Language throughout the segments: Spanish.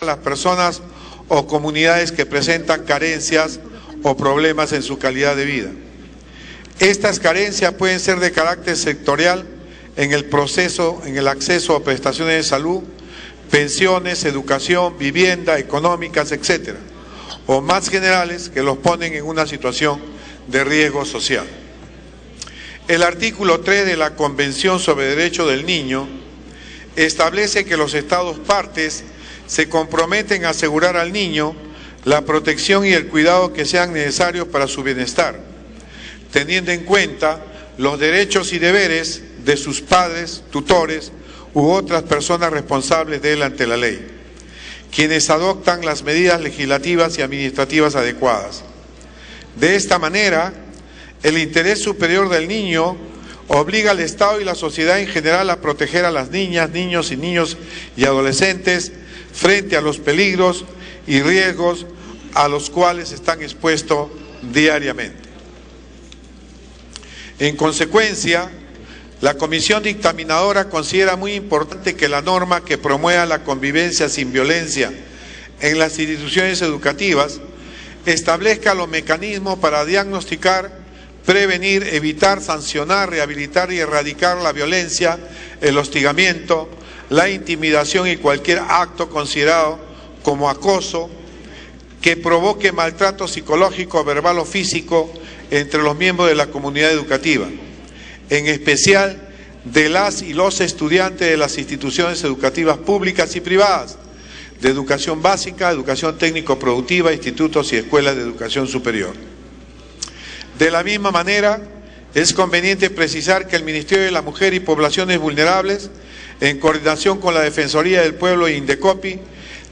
a las personas o comunidades que presentan carencias o problemas en su calidad de vida. Estas carencias pueden ser de carácter sectorial en el proceso, en el acceso a prestaciones de salud, pensiones, educación, vivienda, económicas, etcétera, o más generales que los ponen en una situación de riesgo social. El artículo 3 de la Convención sobre Derechos del Niño establece que los Estados partes se comprometen a asegurar al niño la protección y el cuidado que sean necesarios para su bienestar, teniendo en cuenta los derechos y deberes de sus padres, tutores u otras personas responsables de él ante la ley, quienes adoptan las medidas legislativas y administrativas adecuadas. De esta manera, el interés superior del niño obliga al Estado y la sociedad en general a proteger a las niñas, niños y adolescentes frente a los peligros y riesgos a los cuales están expuestos diariamente. En consecuencia, la Comisión Dictaminadora considera muy importante que la norma que promueva la convivencia sin violencia en las instituciones educativas establezca los mecanismos para diagnosticar, prevenir, evitar, sancionar, rehabilitar y erradicar la violencia, el hostigamiento, la intimidación y cualquier acto considerado como acoso que provoque maltrato psicológico, verbal o físico entre los miembros de la comunidad educativa, en especial de las y los estudiantes de las instituciones educativas públicas y privadas, de educación básica, educación técnico-productiva, institutos y escuelas de educación superior. De la misma manera, es conveniente precisar que el Ministerio de la Mujer y Poblaciones Vulnerables, en coordinación con la Defensoría del Pueblo e Indecopi,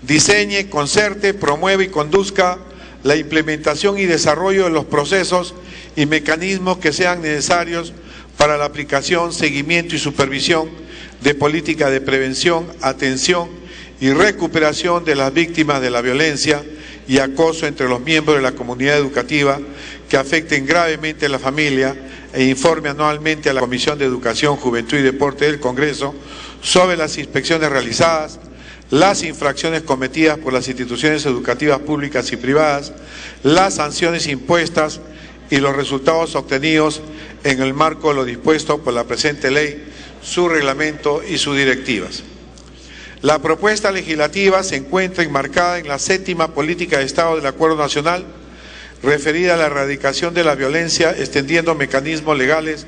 diseñe, concerte, promueva y conduzca la implementación y desarrollo de los procesos y mecanismos que sean necesarios para la aplicación, seguimiento y supervisión de políticas de prevención, atención y recuperación de las víctimas de la violencia y acoso entre los miembros de la comunidad educativa que afecten gravemente a la familia e informe anualmente a la Comisión de Educación, Juventud y Deporte del Congreso sobre las inspecciones realizadas, las infracciones cometidas por las instituciones educativas públicas y privadas, las sanciones impuestas y los resultados obtenidos en el marco de lo dispuesto por la presente ley, su reglamento y sus directivas. La propuesta legislativa se encuentra enmarcada en la 7ª Política de Estado del Acuerdo Nacional, referida a la erradicación de la violencia, extendiendo mecanismos legales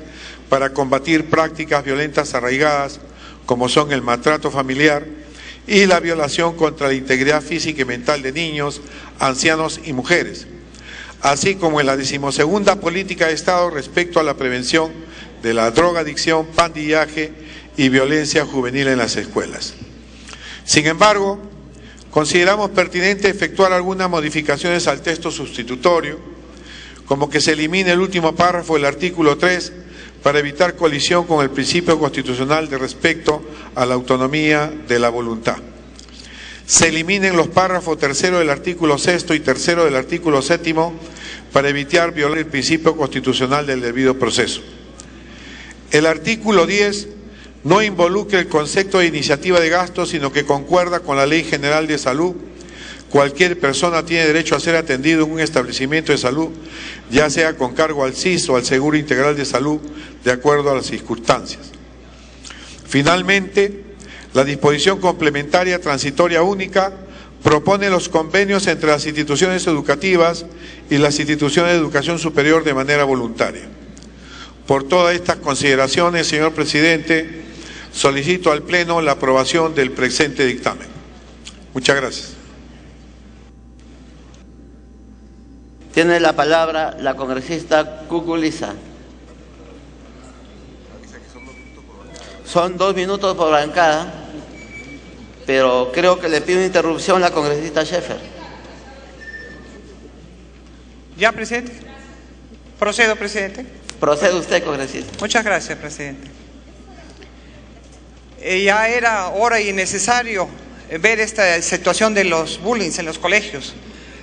para combatir prácticas violentas arraigadas, como son el maltrato familiar y la violación contra la integridad física y mental de niños, ancianos y mujeres, así como en la 12ª Política de Estado respecto a la prevención de la drogadicción, pandillaje y violencia juvenil en las escuelas. Sin embargo, consideramos pertinente efectuar algunas modificaciones al texto sustitutorio, como que se elimine el último párrafo del artículo 3 para evitar colisión con el principio constitucional de respeto a la autonomía de la voluntad. Se eliminen los párrafos 3º del artículo 6º y 3º del artículo 7º para evitar violar el principio constitucional del debido proceso. El artículo 10 no involucra el concepto de iniciativa de gasto, sino que concuerda con la Ley General de Salud. Cualquier persona tiene derecho a ser atendido en un establecimiento de salud, ya sea con cargo al SIS o al Seguro Integral de Salud, de acuerdo a las circunstancias. Finalmente, la disposición complementaria transitoria única propone los convenios entre las instituciones educativas y las instituciones de educación superior de manera voluntaria. Por todas estas consideraciones, señor presidente, solicito al Pleno la aprobación del presente dictamen. Muchas gracias. Tiene la palabra la congresista Cuculiza. Son 2 minutos por bancada, pero creo que le pido interrupción a la congresista Schaeffer. Ya, presidente. Procedo, presidente. Procede usted, congresista. Muchas gracias, presidente. Ya era hora y necesario ver esta situación de los bullying en los colegios.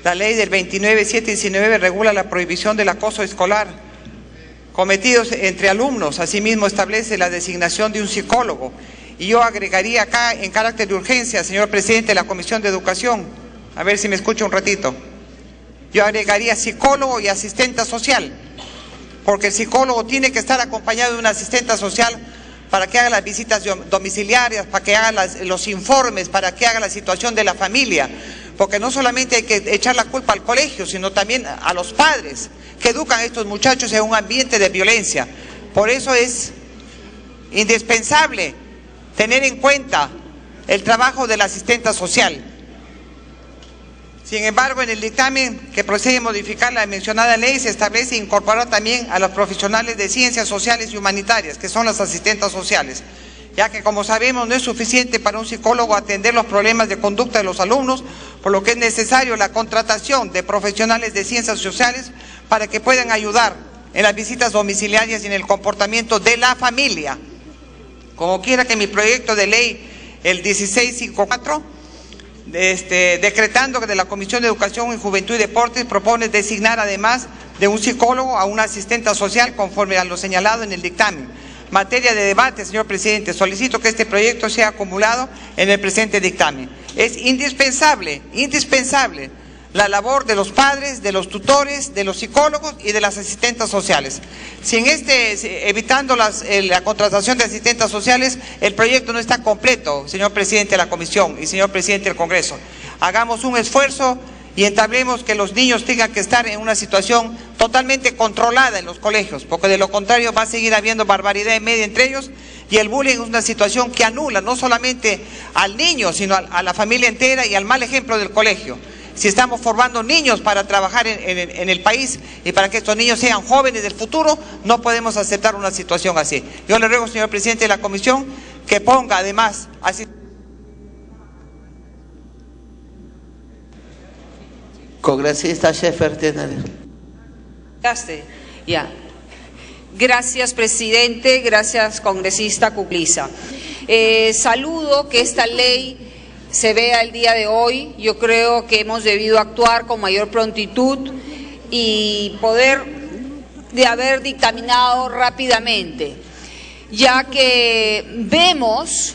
La ley del 29.719 regula la prohibición del acoso escolar cometidos entre alumnos. Asimismo, establece la designación de un psicólogo Y yo agregaría acá, en carácter de urgencia, señor presidente de la Comisión de Educación, a ver si me escucha un ratito, yo agregaría psicólogo y asistente social, porque el psicólogo tiene que estar acompañado de un asistente social para que haga las visitas domiciliarias, para que haga los informes, para que haga la situación de la familia, porque no solamente hay que echar la culpa al colegio, sino también a los padres que educan a estos muchachos en un ambiente de violencia. Por eso es indispensable tener en cuenta el trabajo del asistente social. Sin embargo, en el dictamen que procede a modificar la mencionada ley, se establece incorporar también a los profesionales de ciencias sociales y humanitarias, que son las asistentes sociales, ya que, como sabemos, no es suficiente para un psicólogo atender los problemas de conducta de los alumnos, por lo que es necesario la contratación de profesionales de ciencias sociales para que puedan ayudar en las visitas domiciliarias y en el comportamiento de la familia. Como quiera que mi proyecto de ley, el 1654, decretando que de la Comisión de Educación en Juventud y Deportes propone designar además de un psicólogo a una asistente social conforme a lo señalado en el dictamen. Materia de debate, señor presidente, solicito que este proyecto sea acumulado en el presente dictamen. Es indispensable la labor de los padres, de los tutores, de los psicólogos y de las asistentes sociales. Sin evitando la contratación de asistentes sociales, el proyecto no está completo, señor presidente de la Comisión y señor presidente del Congreso. Hagamos un esfuerzo y entablemos que los niños tengan que estar en una situación totalmente controlada en los colegios, porque de lo contrario va a seguir habiendo barbaridad y media entre ellos, y el bullying es una situación que anula no solamente al niño, sino a la familia entera y al mal ejemplo del colegio. Si estamos formando niños para trabajar en el país y para que estos niños sean jóvenes del futuro, no podemos aceptar una situación así. Yo le ruego, señor presidente de la Comisión, que ponga además así. Congresista Schaeffer tiene. Ya. Gracias, presidente. Gracias, congresista Cucliza. Saludo que esta ley se vea el día de hoy. Yo creo que hemos debido actuar con mayor prontitud y haber dictaminado rápidamente, ya que vemos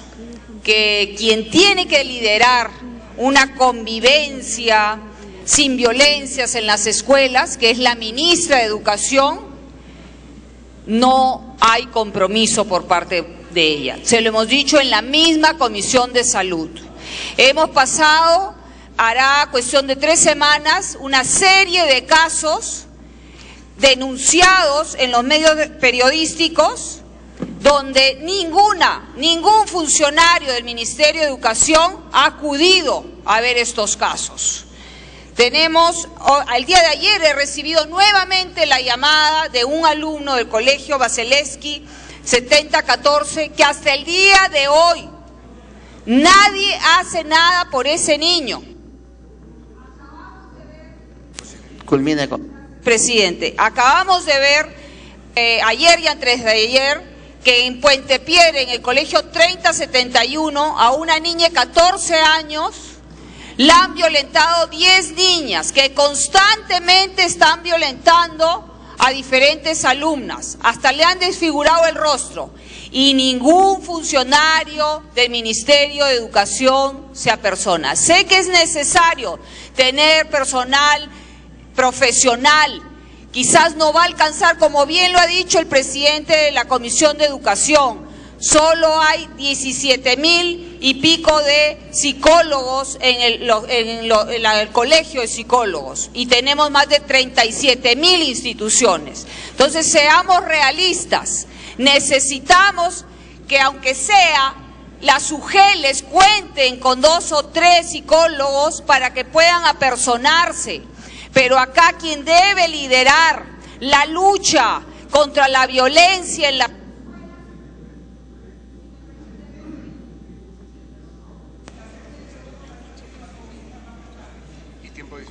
que quien tiene que liderar una convivencia sin violencias en las escuelas, que es la ministra de Educación, no hay compromiso por parte de ella. Se lo hemos dicho en la misma Comisión de Salud. Hemos pasado, hará cuestión de 3 semanas, una serie de casos denunciados en los medios periodísticos donde ningún funcionario del Ministerio de Educación ha acudido a ver estos casos. Al día de ayer he recibido nuevamente la llamada de un alumno del colegio Vasilevsky 7014 que hasta el día de hoy nadie hace nada por ese niño. Culmine con... Presidente, acabamos de ver ayer y antes de ayer que en Puente Piedra, en el colegio 3071, a una niña de 14 años la han violentado 10 niñas que constantemente están violentando a diferentes alumnas, hasta le han desfigurado el rostro y ningún funcionario del Ministerio de Educación se apersona. Sé que es necesario tener personal profesional, quizás no va a alcanzar, como bien lo ha dicho el presidente de la Comisión de Educación, solo hay 17,000 y pico de psicólogos en el colegio de psicólogos y tenemos más de 37,000 instituciones. Entonces, seamos realistas, necesitamos que aunque sea las UGELes cuenten con 2 o 3 psicólogos para que puedan apersonarse, pero acá quien debe liderar la lucha contra la violencia en la...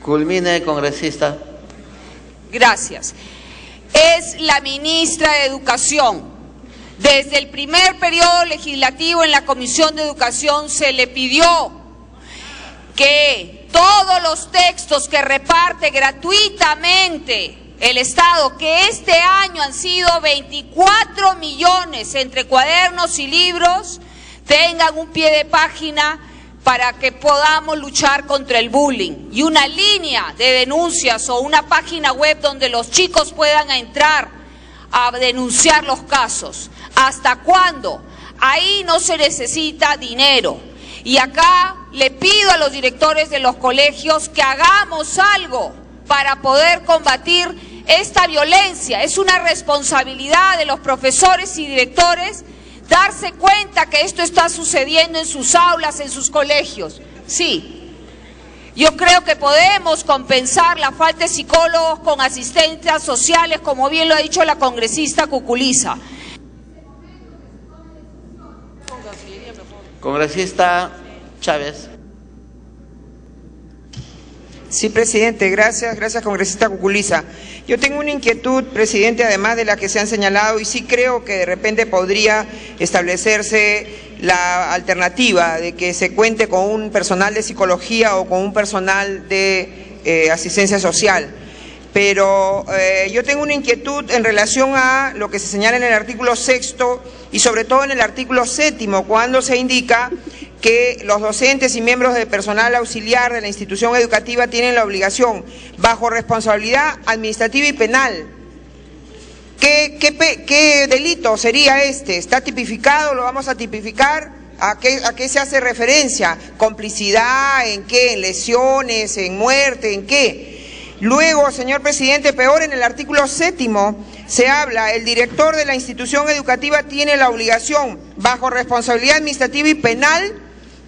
Culmine, congresista. Gracias. Es la ministra de Educación. Desde el primer periodo legislativo en la Comisión de Educación se le pidió que todos los textos que reparte gratuitamente el Estado, que este año han sido 24 millones entre cuadernos y libros, tengan un pie de página para que podamos luchar contra el bullying y una línea de denuncias o una página web donde los chicos puedan entrar a denunciar los casos. ¿Hasta cuándo? Ahí no se necesita dinero. Y acá le pido a los directores de los colegios que hagamos algo para poder combatir esta violencia. Es una responsabilidad de los profesores y directores darse cuenta que esto está sucediendo en sus aulas, en sus colegios. Sí, yo creo que podemos compensar la falta de psicólogos con asistencias sociales, como bien lo ha dicho la congresista Cuculiza. Congresista Chávez. Sí, presidente, gracias, congresista Cuculiza. Yo tengo una inquietud, presidente, además de la que se han señalado, y sí creo que de repente podría establecerse la alternativa de que se cuente con un personal de psicología o con un personal de asistencia social. Pero yo tengo una inquietud en relación a lo que se señala en el artículo 6º y sobre todo en el artículo 7º, cuando se indica que los docentes y miembros del personal auxiliar de la institución educativa tienen la obligación, bajo responsabilidad administrativa y penal. ¿Qué delito sería este? ¿Está tipificado? ¿Lo vamos a tipificar? ¿A qué se hace referencia? ¿Complicidad? ¿En qué? ¿En lesiones? ¿En muerte? ¿En qué? Luego, señor presidente, peor, en el artículo 7º se habla, el director de la institución educativa tiene la obligación, bajo responsabilidad administrativa y penal,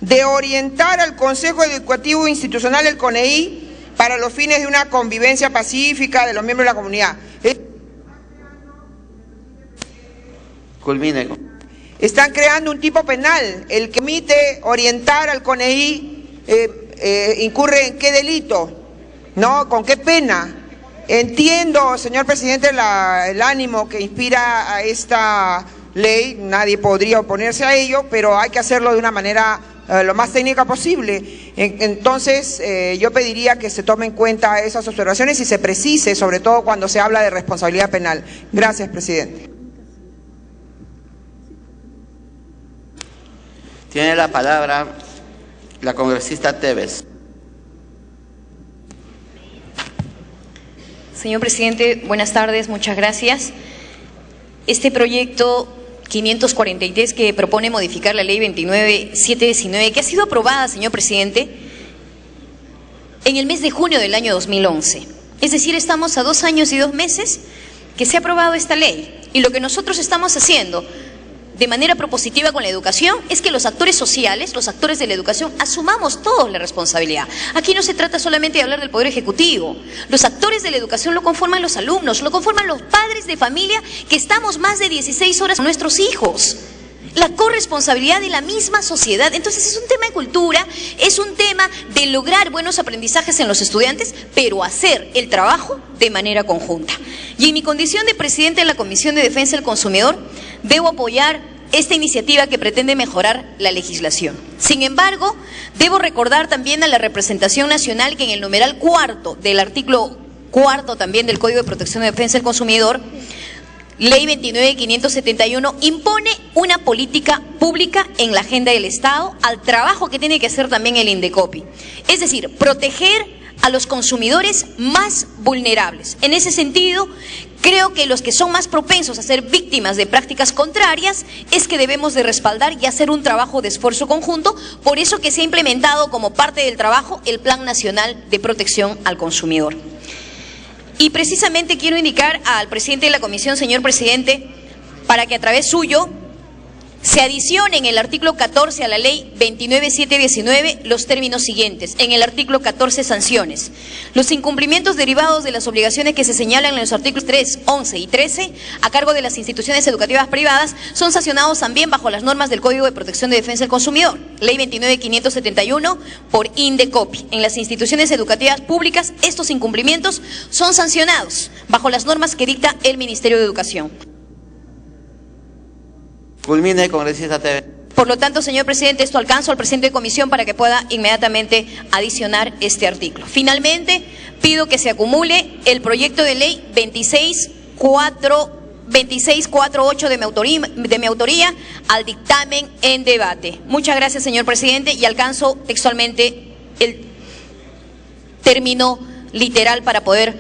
de orientar al Consejo Educativo Institucional, el CONEI, para los fines de una convivencia pacífica de los miembros de la comunidad. Culmine. Están creando un tipo penal. El que omite orientar al CONEI incurre en qué delito, ¿no? ¿Con qué pena? Entiendo, señor presidente, el ánimo que inspira a esta ley, nadie podría oponerse a ello, pero hay que hacerlo de una manera lo más técnica posible. Entonces, yo pediría que se tome en cuenta esas observaciones y se precise, sobre todo cuando se habla de responsabilidad penal. Gracias, presidente. Tiene la palabra la congresista Tevez. Señor presidente, buenas tardes, muchas gracias. Este proyecto 543 que propone modificar la ley 29719, que ha sido aprobada, señor presidente, en el mes de junio del año 2011. Es decir, estamos a 2 años y 2 meses que se ha aprobado esta ley. Y lo que nosotros estamos haciendo de manera propositiva con la educación es que los actores sociales, los actores de la educación, asumamos todos la responsabilidad. Aquí no se trata solamente de hablar del Poder Ejecutivo. Los actores de la educación lo conforman los alumnos, lo conforman los padres de familia que estamos más de 16 horas con nuestros hijos. La corresponsabilidad de la misma sociedad. Entonces es un tema de cultura, es un tema de lograr buenos aprendizajes en los estudiantes, pero hacer el trabajo de manera conjunta. Y en mi condición de presidente de la Comisión de Defensa del Consumidor, debo apoyar esta iniciativa que pretende mejorar la legislación. Sin embargo, debo recordar también a la representación nacional que en el numeral 4 del artículo 4 también del Código de Protección y Defensa del Consumidor, Ley 29571, impone una política pública en la agenda del Estado al trabajo que tiene que hacer también el INDECOPI. Es decir, proteger a los consumidores más vulnerables. En ese sentido, creo que los que son más propensos a ser víctimas de prácticas contrarias es que debemos de respaldar y hacer un trabajo de esfuerzo conjunto, por eso que se ha implementado como parte del trabajo el Plan Nacional de Protección al Consumidor. Y precisamente quiero indicar al presidente de la Comisión, señor presidente, para que a través suyo se adicione en el artículo 14 a la ley 29719 los términos siguientes. En el artículo 14, sanciones. Los incumplimientos derivados de las obligaciones que se señalan en los artículos 3, 11 y 13 a cargo de las instituciones educativas privadas son sancionados también bajo las normas del Código de Protección y Defensa del Consumidor, ley 29571 por INDECOPI. En las instituciones educativas públicas estos incumplimientos son sancionados bajo las normas que dicta el Ministerio de Educación. Culmine, congresista Tevez. Por lo tanto, señor presidente, esto alcanzo al presidente de comisión para que pueda inmediatamente adicionar este artículo. Finalmente, pido que se acumule el proyecto de ley 264 2648 de mi autoría al dictamen en debate. Muchas gracias, señor presidente, y alcanzo textualmente el término literal para poder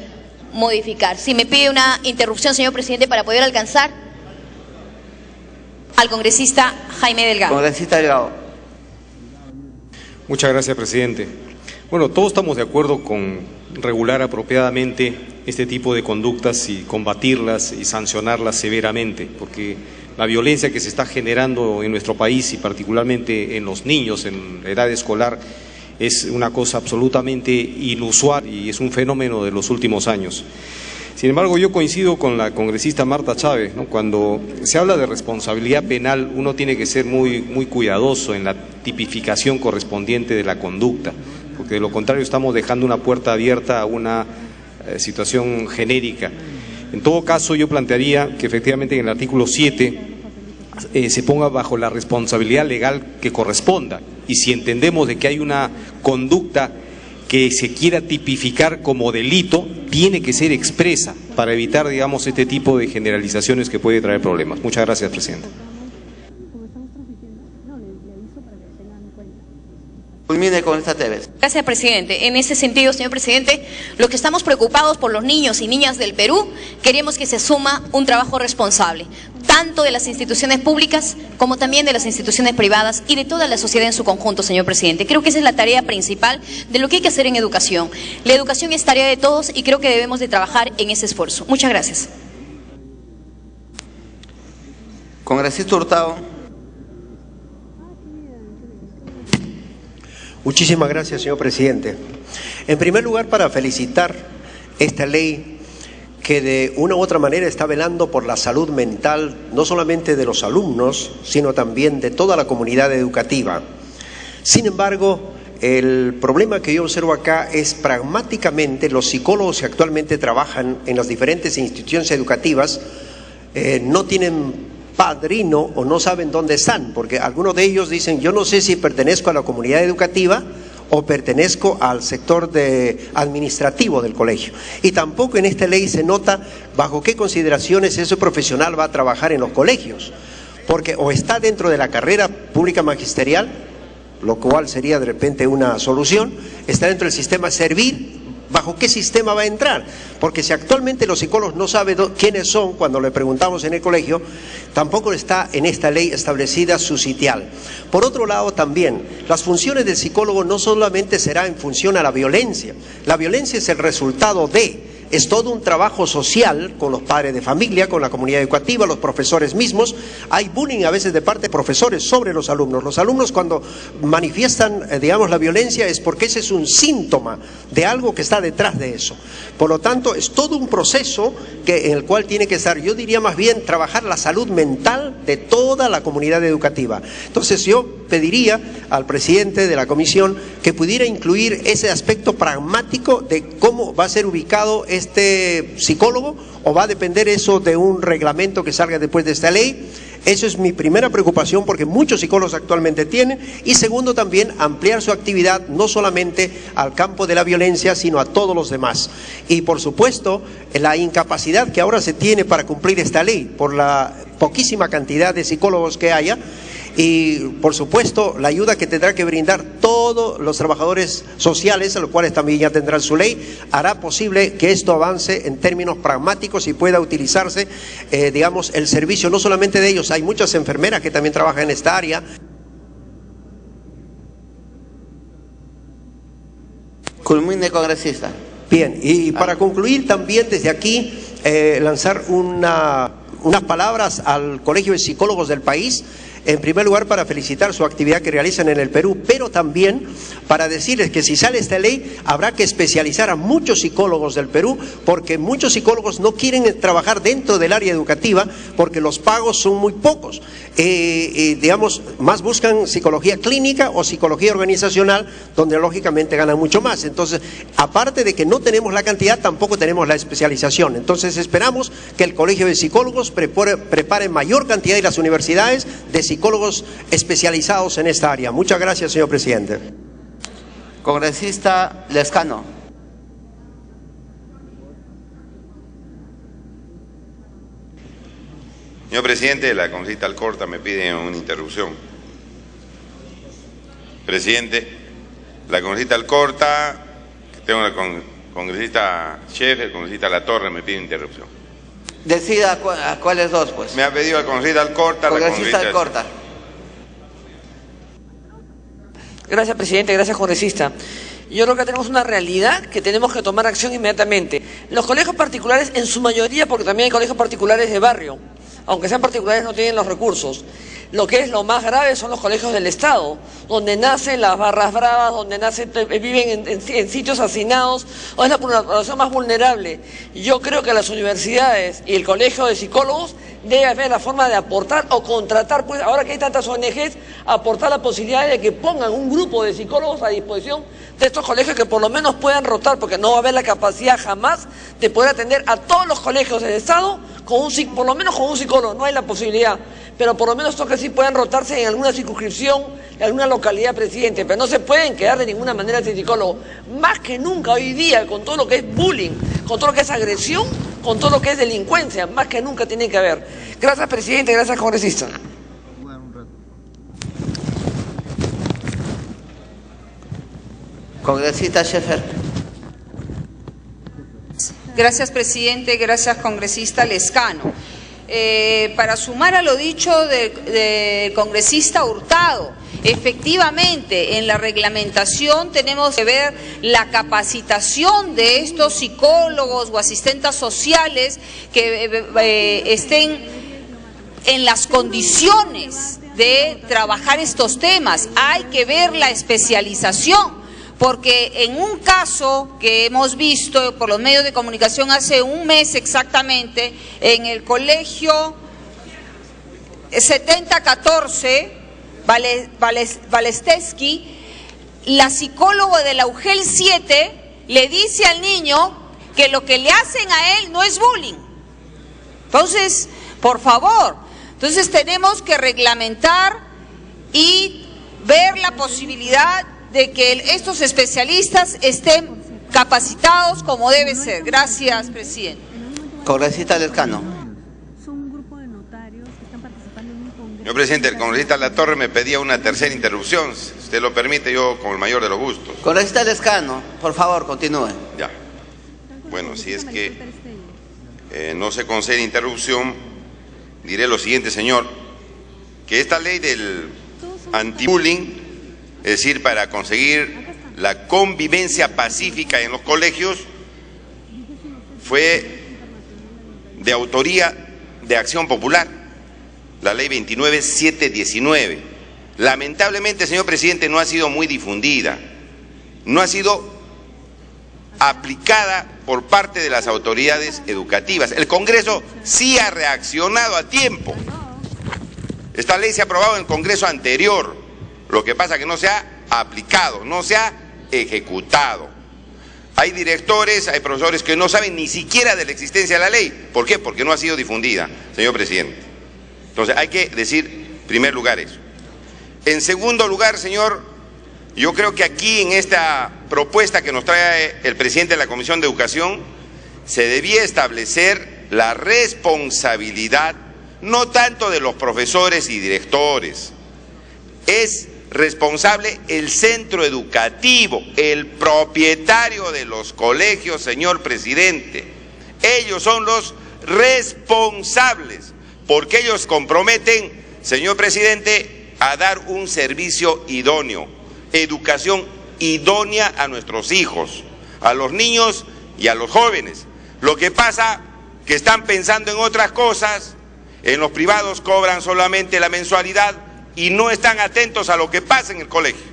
modificar. Si me pide una interrupción, señor presidente, para poder alcanzar al congresista Jaime Delgado. Congresista Delgado. Muchas gracias, presidente. Bueno, todos estamos de acuerdo con regular apropiadamente este tipo de conductas y combatirlas y sancionarlas severamente, porque la violencia que se está generando en nuestro país y particularmente en los niños en edad escolar es una cosa absolutamente inusual y es un fenómeno de los últimos años. Sin embargo, yo coincido con la congresista Marta Chávez, ¿no? Cuando se habla de responsabilidad penal, uno tiene que ser muy cuidadoso en la tipificación correspondiente de la conducta, porque de lo contrario estamos dejando una puerta abierta a una situación genérica. En todo caso, yo plantearía que efectivamente en el artículo 7 se ponga bajo la responsabilidad legal que corresponda, y si entendemos de que hay una conducta que se quiera tipificar como delito, tiene que ser expresa para evitar, digamos, este tipo de generalizaciones que puede traer problemas. Muchas gracias, presidente. Culmine con esta Tevez. Gracias, presidente. En ese sentido, señor presidente, los que estamos preocupados por los niños y niñas del Perú, queremos que se asuma un trabajo responsable, tanto de las instituciones públicas como también de las instituciones privadas y de toda la sociedad en su conjunto, señor presidente. Creo que esa es la tarea principal de lo que hay que hacer en educación. La educación es tarea de todos y creo que debemos de trabajar en ese esfuerzo. Muchas gracias. Congresista Hurtado. Muchísimas gracias, señor presidente. En primer lugar, para felicitar esta ley que de una u otra manera está velando por la salud mental, no solamente de los alumnos, sino también de toda la comunidad educativa. Sin embargo, el problema que yo observo acá es pragmáticamente los psicólogos que actualmente trabajan en las diferentes instituciones educativas no tienen padrino o no saben dónde están, porque algunos de ellos dicen: yo no sé si pertenezco a la comunidad educativa o pertenezco al sector administrativo del colegio. Y tampoco en esta ley se nota bajo qué consideraciones ese profesional va a trabajar en los colegios, porque o está dentro de la carrera pública magisterial, lo cual sería de repente una solución, está dentro del sistema servir. ¿Bajo qué sistema va a entrar? Porque si actualmente los psicólogos no saben quiénes son cuando le preguntamos en el colegio, tampoco está en esta ley establecida su sitial. Por otro lado, también, las funciones del psicólogo no solamente será en función a la violencia es el resultado es todo un trabajo social con los padres de familia, con la comunidad educativa, los profesores mismos. Hay bullying a veces de parte de profesores sobre los alumnos. Los alumnos cuando manifiestan, digamos, la violencia es porque ese es un síntoma de algo que está detrás de eso. Por lo tanto, es todo un proceso en el cual tiene que estar, yo diría más bien, trabajar la salud mental de toda la comunidad educativa. Entonces yo pediría al presidente de la comisión que pudiera incluir ese aspecto pragmático de cómo va a ser ubicado este psicólogo, o va a depender eso de un reglamento que salga después de esta ley. Eso es mi primera preocupación, porque muchos psicólogos actualmente tienen. Y segundo, también ampliar su actividad no solamente al campo de la violencia, sino a todos los demás. Y por supuesto, la incapacidad que ahora se tiene para cumplir esta ley por la poquísima cantidad de psicólogos que haya. Y por supuesto la ayuda que tendrá que brindar todos los trabajadores sociales, a los cuales también ya tendrán su ley, hará posible que esto avance en términos pragmáticos y pueda utilizarse, digamos, el servicio no solamente de ellos. Hay muchas enfermeras que también trabajan en esta área. Culmine, congresista. Bien, y para concluir también desde aquí lanzar unas palabras al Colegio de Psicólogos del país. En primer lugar, para felicitar su actividad que realizan en el Perú, pero también para decirles que si sale esta ley habrá que especializar a muchos psicólogos del Perú, porque muchos psicólogos no quieren trabajar dentro del área educativa porque los pagos son muy pocos. Digamos, más buscan psicología clínica o psicología organizacional, donde lógicamente ganan mucho más. Entonces, aparte de que no tenemos la cantidad, tampoco tenemos la especialización. Entonces, esperamos que el Colegio de Psicólogos prepare mayor cantidad de las universidades de psicólogos especializados en esta área. Muchas gracias, señor presidente. Congresista Lescano. Señor presidente, la congresista Alcorta me pide una interrupción. Presidente, la congresista Alcorta, tengo la congresista Schaeffer, el congresista Latorre me pide interrupción. Decida a cuáles dos, pues. Me ha pedido la congresista Alcorta, congresista Alcorta. Gracias, presidente. Gracias, congresista. Yo creo que tenemos una realidad que tenemos que tomar acción inmediatamente. Los colegios particulares, en su mayoría, porque también hay colegios particulares de barrio, aunque sean particulares no tienen los recursos. Lo que es lo más grave son los colegios del Estado, donde nacen las barras bravas, donde viven en sitios hacinados, o es la población más vulnerable. Yo creo que las universidades y el colegio de psicólogos debe haber la forma de aportar o contratar, pues ahora que hay tantas ONGs, aportar la posibilidad de que pongan un grupo de psicólogos a disposición de estos colegios que por lo menos puedan rotar, porque no va a haber la capacidad jamás de poder atender a todos los colegios del Estado por lo menos con un psicólogo, no hay la posibilidad, pero por lo menos estos que sí puedan rotarse en alguna circunscripción, en alguna localidad, presidente, pero no se pueden quedar de ninguna manera sin psicólogo. Más que nunca hoy día, con todo lo que es bullying, con todo lo que es agresión, con todo lo que es delincuencia, más que nunca tiene que haber. Gracias, presidente, gracias, congresista. Congresista Schaeffer. Gracias, presidente. Gracias, congresista Lescano. Para sumar a lo dicho del congresista Hurtado, efectivamente, en la reglamentación tenemos que ver la capacitación de estos psicólogos o asistentes sociales que estén en las condiciones de trabajar estos temas. Hay que ver la especialización. Porque en un caso que hemos visto por los medios de comunicación hace un mes exactamente, en el colegio 7014, Valesteski, la psicóloga de la UGEL 7 le dice al niño que lo que le hacen a él no es bullying. Entonces, por favor, tenemos que reglamentar y ver la posibilidad de que estos especialistas estén capacitados como debe ser. Gracias, presidente. Congresista Lescano. Señor presidente, el congresista Latorre me pedía una tercera interrupción. Si usted lo permite, yo con el mayor de los gustos. Congresista Lescano, por favor, continúe. Ya. Bueno, si es que no se concede interrupción, diré lo siguiente, señor, que esta ley del anti-bullying, es decir, para conseguir la convivencia pacífica en los colegios, fue de autoría de Acción Popular, la ley 29.719. Lamentablemente, señor presidente, no ha sido muy difundida, no ha sido aplicada por parte de las autoridades educativas. El Congreso sí ha reaccionado a tiempo. Esta ley se ha aprobado en el Congreso anterior. Lo que pasa es que no se ha aplicado, no se ha ejecutado. Hay directores, hay profesores que no saben ni siquiera de la existencia de la ley. ¿Por qué? Porque no ha sido difundida, señor presidente. Entonces hay que decir, en primer lugar, eso. En segundo lugar, señor, yo creo que aquí en esta propuesta que nos trae el presidente de la Comisión de Educación, se debía establecer la responsabilidad, no tanto de los profesores y directores, es responsable el centro educativo, el propietario de los colegios, señor presidente. Ellos son los responsables, porque ellos comprometen, señor presidente, a dar un servicio idóneo, educación idónea a nuestros hijos, a los niños y a los jóvenes. Lo que pasa que están pensando en otras cosas, en los privados cobran solamente la mensualidad y no están atentos a lo que pasa en el colegio.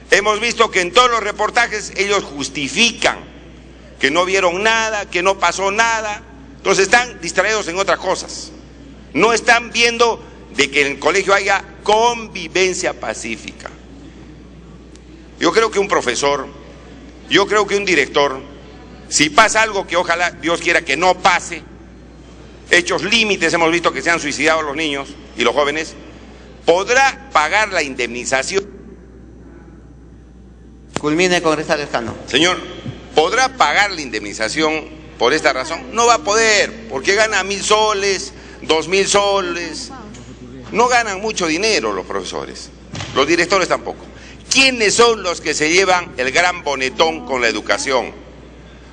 Hemos visto que en todos los reportajes ellos justifican que no vieron nada, que no pasó nada, entonces están distraídos en otras cosas. No están viendo de que en el colegio haya convivencia pacífica. Yo creo que un profesor, yo creo que un director, si pasa algo que ojalá Dios quiera que no pase, hechos límites, hemos visto que se han suicidado los niños y los jóvenes, podrá pagar la indemnización. Culmine, congresista Lescano. Señor, ¿podrá pagar la indemnización por esta razón? No va a poder, porque gana 1.000 soles, 2.000 soles. No ganan mucho dinero los profesores, los directores tampoco. ¿Quiénes son los que se llevan el gran bonetón con la educación?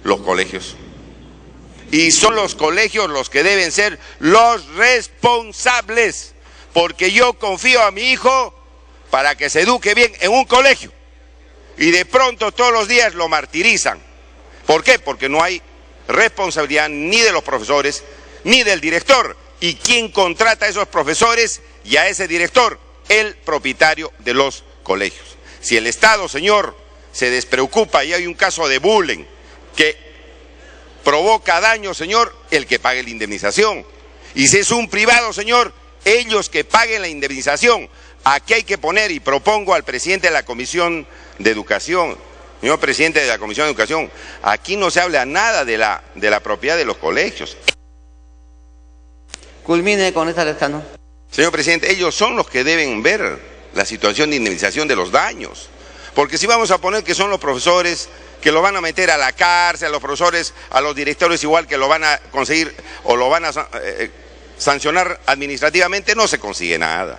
Los colegios. Y son los colegios los que deben ser los responsables, porque yo confío a mi hijo para que se eduque bien en un colegio y de pronto todos los días lo martirizan. ¿Por qué? Porque no hay responsabilidad ni de los profesores ni del director. ¿Y quién contrata a esos profesores y a ese director? El propietario de los colegios. Si el Estado, señor, se despreocupa y hay un caso de bullying que provoca daño, señor, el que pague la indemnización. Y si es un privado, señor, ellos que paguen la indemnización. Aquí hay que poner, y propongo al presidente de la Comisión de Educación, señor presidente de la Comisión de Educación, aquí no se habla nada de la propiedad de los colegios. Culmine con esta Lescano. Señor presidente, ellos son los que deben ver la situación de indemnización de los daños. Porque si vamos a poner que son los profesores que lo van a meter a la cárcel, a los profesores, a los directores igual que lo van a conseguir o lo van a sancionar administrativamente, no se consigue nada.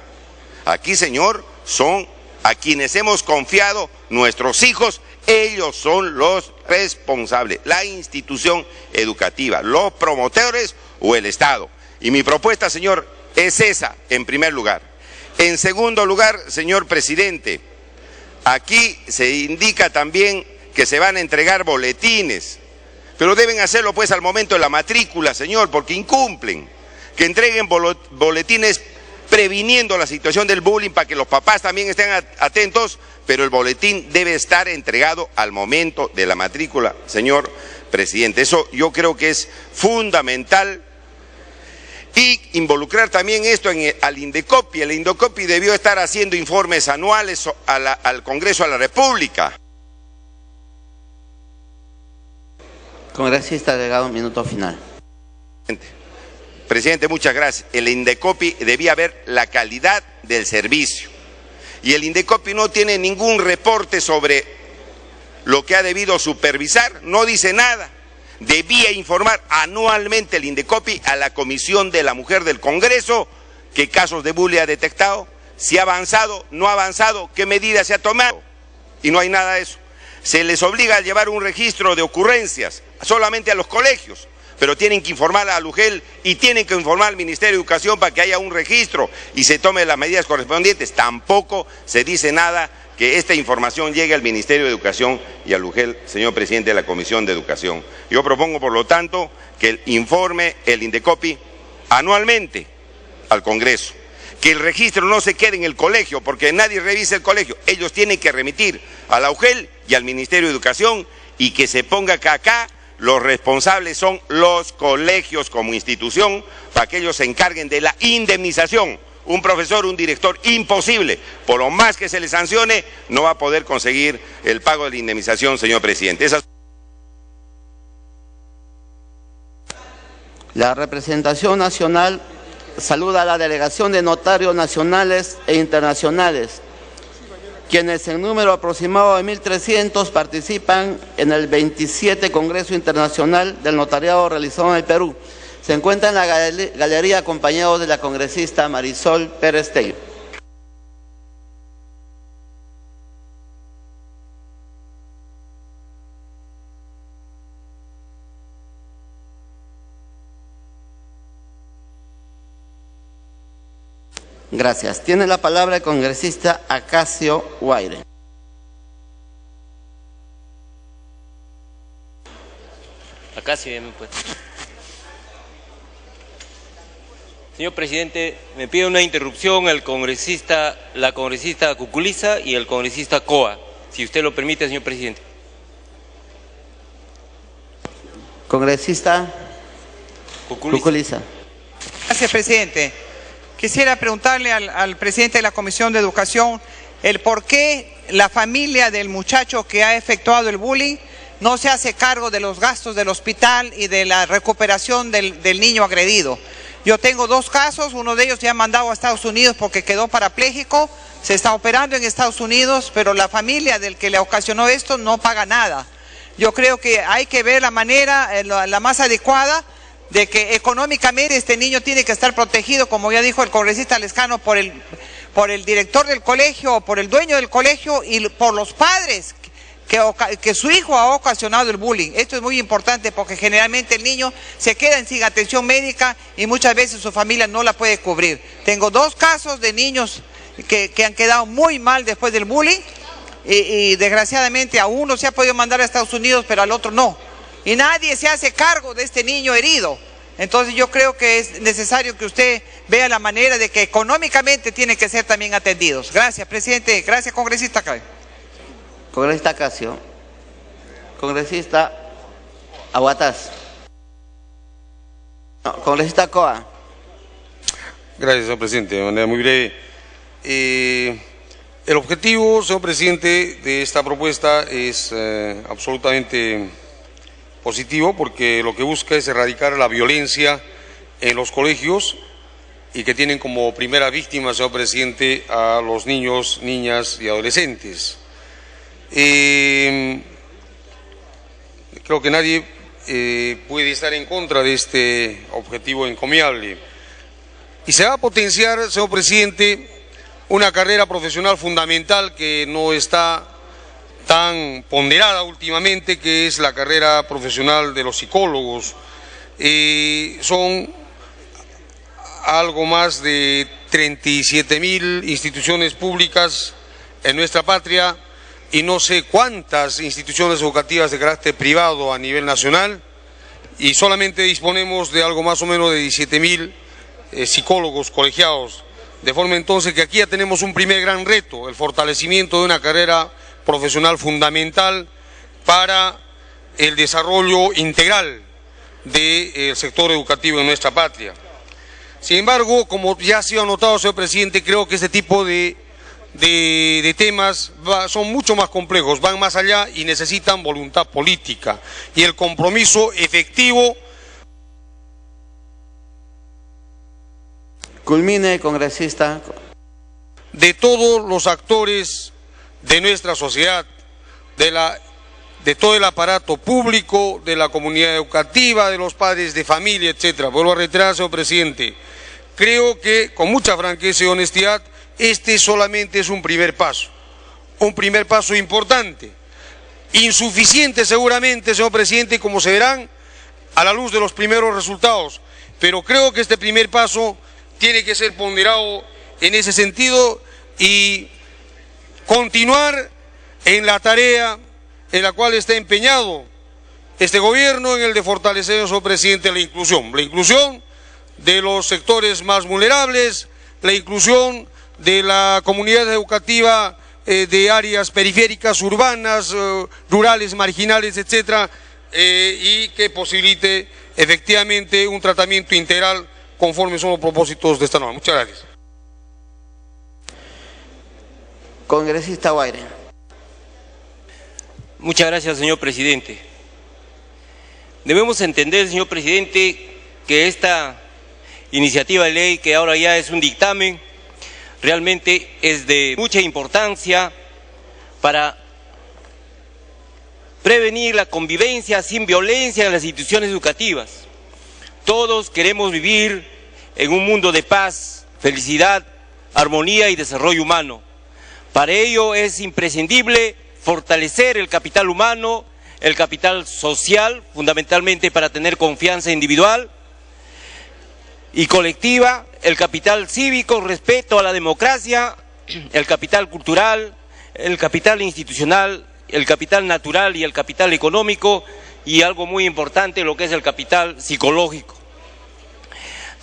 Aquí, señor, son a quienes hemos confiado nuestros hijos, ellos son los responsables, la institución educativa, los promotores o el Estado. Y mi propuesta, señor, es esa, en primer lugar. En segundo lugar, señor presidente, aquí se indica también que se van a entregar boletines, pero deben hacerlo pues al momento de la matrícula, señor, porque incumplen. Que entreguen boletines previniendo la situación del bullying para que los papás también estén atentos, pero el boletín debe estar entregado al momento de la matrícula, señor presidente. Eso yo creo que es fundamental. Y involucrar también esto al Indecopi. El Indecopi debió estar haciendo informes anuales al Congreso de la República. Congresista Delgado, minuto final. Presidente, muchas gracias. El Indecopi debía ver la calidad del servicio. Y el Indecopi no tiene ningún reporte sobre lo que ha debido supervisar, no dice nada. Debía informar anualmente el Indecopi a la Comisión de la Mujer del Congreso qué casos de bullying ha detectado, si ha avanzado, no ha avanzado, qué medidas se ha tomado. Y no hay nada de eso. Se les obliga a llevar un registro de ocurrencias solamente a los colegios, pero tienen que informar a Lugel y tienen que informar al Ministerio de Educación para que haya un registro y se tomen las medidas correspondientes. Tampoco se dice nada que esta información llegue al Ministerio de Educación y a Lugel, señor presidente de la Comisión de Educación. Yo propongo, por lo tanto, que informe el Indecopi anualmente al Congreso, que el registro no se quede en el colegio, porque nadie revisa el colegio, ellos tienen que remitir a la UGEL y al Ministerio de Educación, y que se ponga que acá los responsables son los colegios como institución, para que ellos se encarguen de la indemnización. Un profesor, un director, imposible, por lo más que se le sancione, no va a poder conseguir el pago de la indemnización, señor presidente. La representación nacional saluda a la delegación de notarios nacionales e internacionales, quienes en número aproximado de 1.300 participan en el 27 Congreso Internacional del Notariado realizado en el Perú. Se encuentra en la galería acompañado de la congresista Marisol Pérez Tello. Gracias. Tiene la palabra el congresista Acacio Guaire. Acacio, pues. Señor presidente, me pide una interrupción la congresista Cuculiza y el congresista Coa, si usted lo permite, señor presidente. Congresista Cuculiza. Gracias, presidente. Quisiera preguntarle al presidente de la Comisión de Educación el por qué la familia del muchacho que ha efectuado el bullying no se hace cargo de los gastos del hospital y de la recuperación del niño agredido. Yo tengo dos casos, uno de ellos ya mandado a Estados Unidos porque quedó parapléjico, se está operando en Estados Unidos, pero la familia del que le ocasionó esto no paga nada. Yo creo que hay que ver la manera, la más adecuada de que económicamente este niño tiene que estar protegido, como ya dijo el congresista Lescano, por el director del colegio, por el dueño del colegio y por los padres que su hijo ha ocasionado el bullying. Esto es muy importante porque generalmente el niño se queda sin atención médica y muchas veces su familia no la puede cubrir. Tengo 2 casos de niños que han quedado muy mal después del bullying y desgraciadamente a uno se ha podido mandar a Estados Unidos, pero al otro no. Y nadie se hace cargo de este niño herido. Entonces yo creo que es necesario que usted vea la manera de que económicamente tienen que ser también atendidos. Gracias, presidente. Gracias, congresista. Congresista Casio. Congresista Aguataz. No, congresista Coa. Gracias, señor presidente. De manera muy breve. El objetivo, señor presidente, de esta propuesta es absolutamente positivo porque lo que busca es erradicar la violencia en los colegios y que tienen como primera víctima, señor presidente, a los niños, niñas y adolescentes. Creo que nadie puede estar en contra de este objetivo encomiable. Y se va a potenciar, señor presidente, una carrera profesional fundamental que no está tan ponderada últimamente, que es la carrera profesional de los psicólogos. Son algo más de 37.000 instituciones públicas en nuestra patria y no sé cuántas instituciones educativas de carácter privado a nivel nacional, y solamente disponemos de algo más o menos de 17.000 psicólogos colegiados, de forma entonces que aquí ya tenemos un primer gran reto, el fortalecimiento de una carrera profesional fundamental para el desarrollo integral del sector educativo en nuestra patria. Sin embargo, como ya ha sido anotado, señor presidente, creo que este tipo de temas son mucho más complejos, van más allá y necesitan voluntad política y el compromiso efectivo. Culmine, congresista. De todos los actores de nuestra sociedad, de todo el aparato público, de la comunidad educativa, de los padres de familia, etcétera. Vuelvo a reiterar, señor presidente, creo que con mucha franqueza y honestidad, este solamente es un primer paso importante, insuficiente seguramente, señor presidente, como se verán a la luz de los primeros resultados, pero creo que este primer paso tiene que ser ponderado en ese sentido y continuar en la tarea en la cual está empeñado este gobierno, en el de fortalecer, señor presidente, la inclusión de los sectores más vulnerables, la inclusión de la comunidad educativa de áreas periféricas, urbanas, rurales, marginales, etcétera, y que posibilite efectivamente un tratamiento integral conforme son los propósitos de esta norma. Muchas gracias. Congresista Guaire. Muchas gracias, señor presidente. Debemos entender, señor presidente, que esta iniciativa de ley, que ahora ya es un dictamen, realmente es de mucha importancia para prevenir la convivencia sin violencia en las instituciones educativas. Todos queremos vivir en un mundo de paz, felicidad, armonía y desarrollo humano. Para ello es imprescindible fortalecer el capital humano, el capital social, fundamentalmente para tener confianza individual y colectiva, el capital cívico, respeto a la democracia, el capital cultural, el capital institucional, el capital natural y el capital económico, y algo muy importante, lo que es el capital psicológico,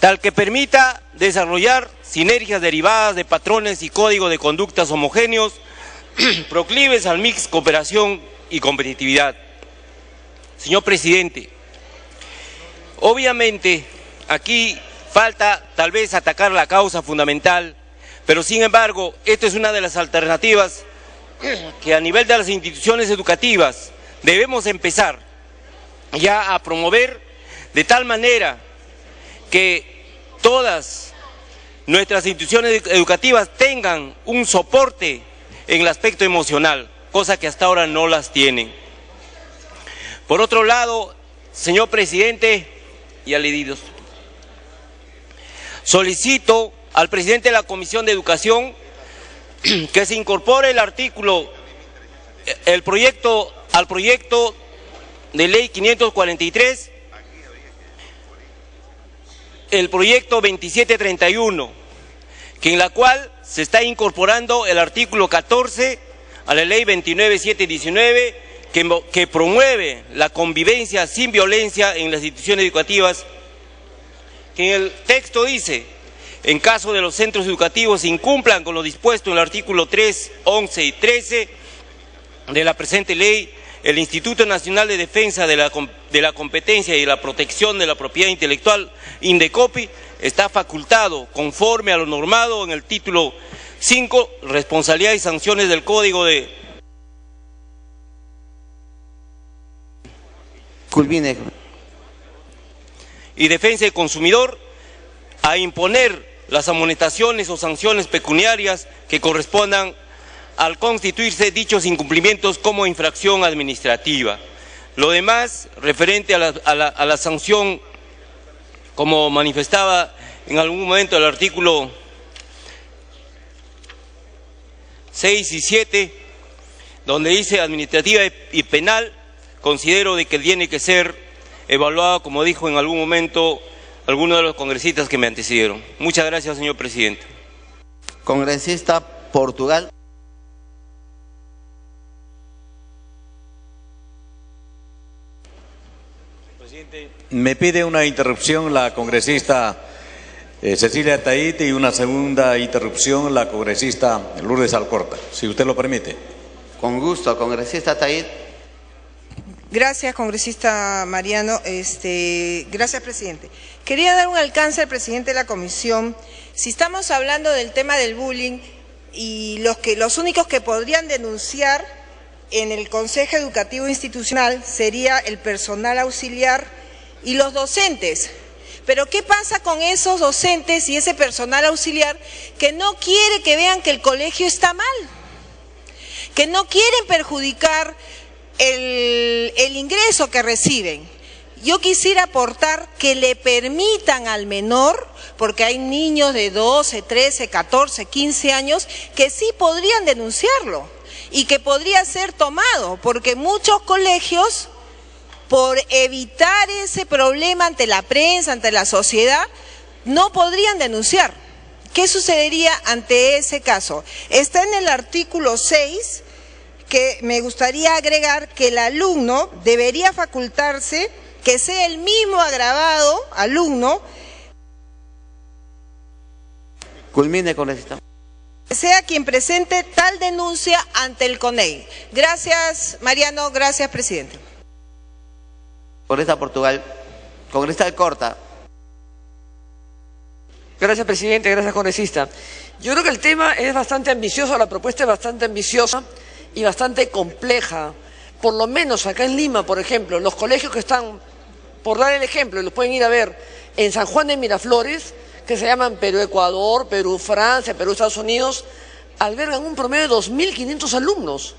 tal que permita desarrollar sinergias derivadas de patrones y códigos de conductas homogéneos, proclives al mix, cooperación y competitividad. Señor presidente, obviamente aquí falta tal vez atacar la causa fundamental, pero sin embargo, esta es una de las alternativas que a nivel de las instituciones educativas debemos empezar ya a promover de tal manera que todas nuestras instituciones educativas tengan un soporte en el aspecto emocional, cosa que hasta ahora no las tienen. Por otro lado, señor presidente, ya leídos. Solicito al presidente de la Comisión de Educación que se incorpore el artículo, al proyecto de ley 543, el proyecto 2731, que en la cual se está incorporando el artículo 14 a la ley 29719, que promueve la convivencia sin violencia en las instituciones educativas, que en el texto dice: en caso de los centros educativos incumplan con lo dispuesto en el artículo 3, 11 y 13 de la presente ley, el Instituto Nacional de Defensa de la Competencia y de la Protección de la Propiedad Intelectual, INDECOPI, está facultado, conforme a lo normado en el título 5, responsabilidad y sanciones del Código de... Culmine. Y Defensa del Consumidor, a imponer las amonestaciones o sanciones pecuniarias que correspondan al constituirse dichos incumplimientos como infracción administrativa. Lo demás, referente a la sanción, como manifestaba en algún momento el artículo 6 y 7, donde dice administrativa y penal, considero de que tiene que ser evaluado, como dijo en algún momento alguno de los congresistas que me antecedieron. Muchas gracias, señor presidente. Congresista Portugal. Me pide una interrupción la congresista Cecilia Taít y una segunda interrupción la congresista Lourdes Alcorta, si usted lo permite. Con gusto, congresista Taít. Gracias, congresista Mariano. Gracias, presidente. Quería dar un alcance al presidente de la comisión. Si estamos hablando del tema del bullying y los únicos que podrían denunciar en el Consejo Educativo Institucional sería el personal auxiliar y los docentes. Pero ¿qué pasa con esos docentes y ese personal auxiliar que no quiere que vean que el colegio está mal? Que no quieren perjudicar el ingreso que reciben. Yo quisiera aportar que le permitan al menor, porque hay niños de 12, 13, 14, 15 años que sí podrían denunciarlo y que podría ser tomado, porque muchos colegios, por evitar ese problema ante la prensa, ante la sociedad, no podrían denunciar. ¿Qué sucedería ante ese caso? Está en el artículo 6, que me gustaría agregar que el alumno debería facultarse que sea el mismo agravado alumno. Culmine, congresista. Sea quien presente tal denuncia ante el CONEI. Gracias, Mariano. Gracias, presidente. Congresista Portugal. Congresista Alcorta. Gracias, presidente. Gracias, congresista. Yo creo que el tema es bastante ambicioso, la propuesta es bastante ambiciosa y bastante compleja. Por lo menos acá en Lima, por ejemplo, los colegios que están, por dar el ejemplo, y los pueden ir a ver, en San Juan de Miraflores, que se llaman Perú-Ecuador, Perú-Francia, Perú-Estados Unidos, albergan un promedio de 2.500 alumnos.